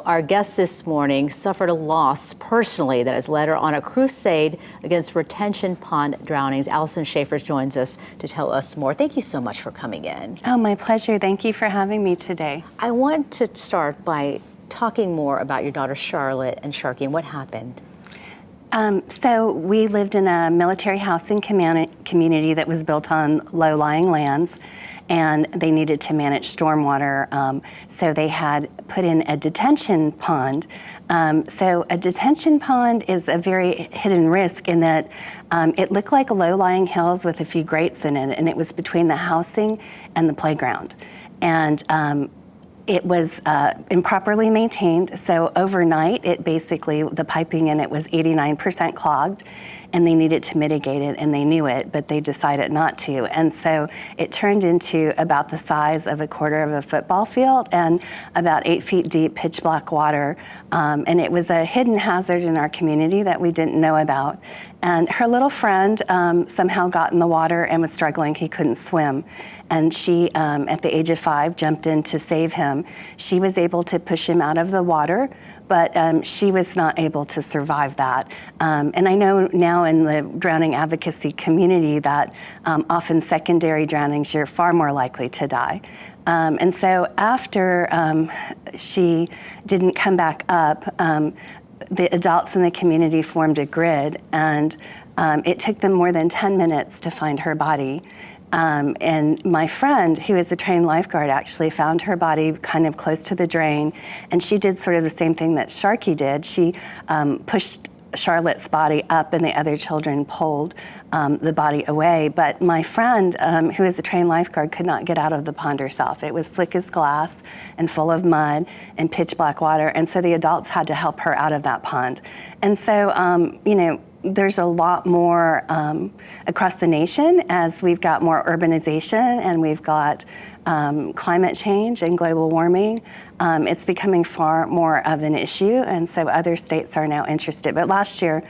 Our guest this morning suffered a loss personally that has led her on a crusade against retention pond drownings. Allison Schaefer joins us to tell us more. Thank you so much for coming in. Oh, my pleasure. Thank you for having me today. I want to start by talking more about your daughter Charlotte and Sharky and what happened. So we lived in a military housing community that was built on low-lying lands, and they needed to manage stormwater. So they had put in a detention pond. So a detention pond is a very hidden risk in that it looked like low-lying hills with a few grates in it, and it was between the housing and the playground. And it was improperly maintained, so overnight the piping in it was 89% clogged, and they needed to mitigate it, and they knew it, but they decided not to. And so it turned into about the size of a quarter of a football field and about 8 feet deep pitch black water. And it was a hidden hazard in our community that we didn't know about. And her little friend somehow got in the water and was struggling. He couldn't swim. And she, at the age of 5, jumped in to save him. She was able to push him out of the water, but she was not able to survive that. And I know now in the drowning advocacy community that often secondary drownings, you're far more likely to die. And so after she didn't come back up, the adults in the community formed a grid, and it took them more than 10 minutes to find her body. And my friend, who is a trained lifeguard, actually found her body kind of close to the drain, and she did sort of the same thing that Sharky did. She pushed Charlotte's body up, and the other children pulled the body away. But my friend, who is a trained lifeguard, could not get out of the pond herself. It was slick as glass and full of mud and pitch black water, and so the adults had to help her out of that pond. And so, you know, there's a lot more across the nation as we've got more urbanization and we've got climate change and global warming. It's becoming far more of an issue, and so other states are now interested. But last year,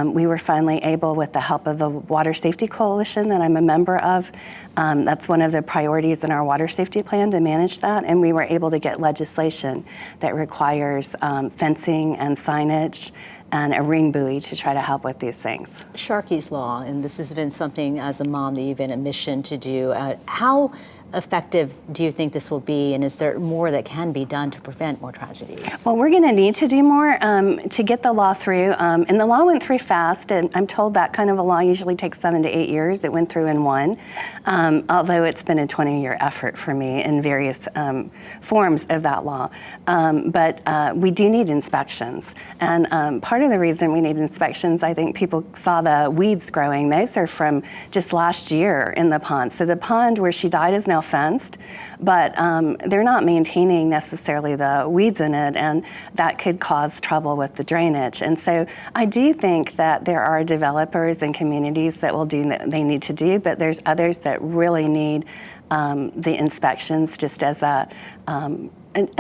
we were finally able, with the help of the Water Safety Coalition that I'm a member of, that's one of the priorities in our water safety plan, to manage that, and we were able to get legislation that requires fencing and signage and a ring buoy to try to help with these things. Sharky's Law, and this has been something as a mom that you've been a mission to do. How effective do you think this will be, and is there more that can be done to prevent more tragedies? Well, we're going to need to do more to get the law through, and the law went through fast, and I'm told that kind of a law usually takes 7 to 8 years. It went through in 1, although it's been a 20-year effort for me in various forms of that law. But we do need inspections, and part of the reason we need inspections, I think people saw the weeds growing. Those are from just last year in the pond. So the pond where she died is now fenced, but they're not maintaining necessarily the weeds in it, and that could cause trouble with the drainage. And so I do think that there are developers and communities that will do what they need to do, but there's others that really need the inspections just as a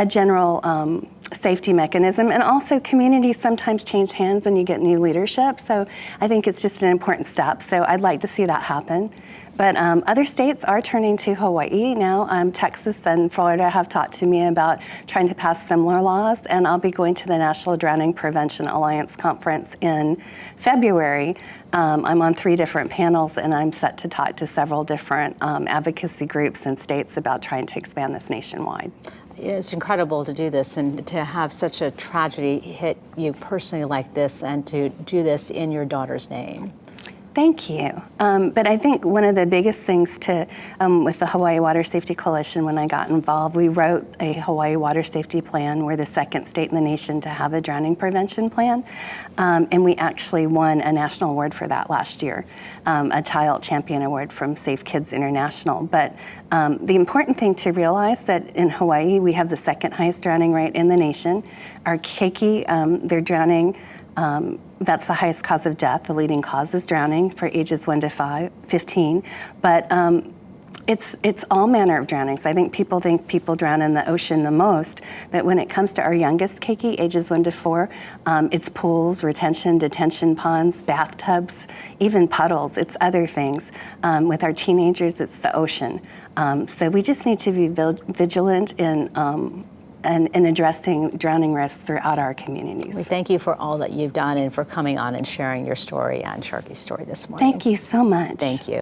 general safety mechanism. And also communities sometimes change hands and you get new leadership, so I think it's just an important step. So I'd like to see that happen. But other states are turning to Hawaii now. Texas and Florida have talked to me about trying to pass similar laws, and I'll be going to the National Drowning Prevention Alliance Conference in February. I'm on 3 different panels, and I'm set to talk to several different advocacy groups and states about trying to expand this nationwide. It's incredible to do this and to have such a tragedy hit you personally like this, and to do this in your daughter's name. Thank you. But I think one of the biggest things with the Hawaii Water Safety Coalition, when I got involved, we wrote a Hawaii Water Safety Plan. We're the 2nd state in the nation to have a drowning prevention plan. And we actually won a national award for that last year, a Child Champion Award from Safe Kids International. But the important thing to realize that in Hawaii, we have the 2nd highest drowning rate in the nation. Our keiki, they're drowning. That's the highest cause of death. The leading cause is drowning for ages 1 to 15. But it's all manner of drownings. I think people drown in the ocean the most, but when it comes to our youngest keiki, ages 1 to 4, it's pools, retention, detention ponds, bathtubs, even puddles. It's other things. With our teenagers, it's the ocean. So we just need to be vigilant in in addressing drowning risks throughout our communities. We thank you for all that you've done and for coming on and sharing your story on Sharky's Story this morning. Thank you so much. Thank you.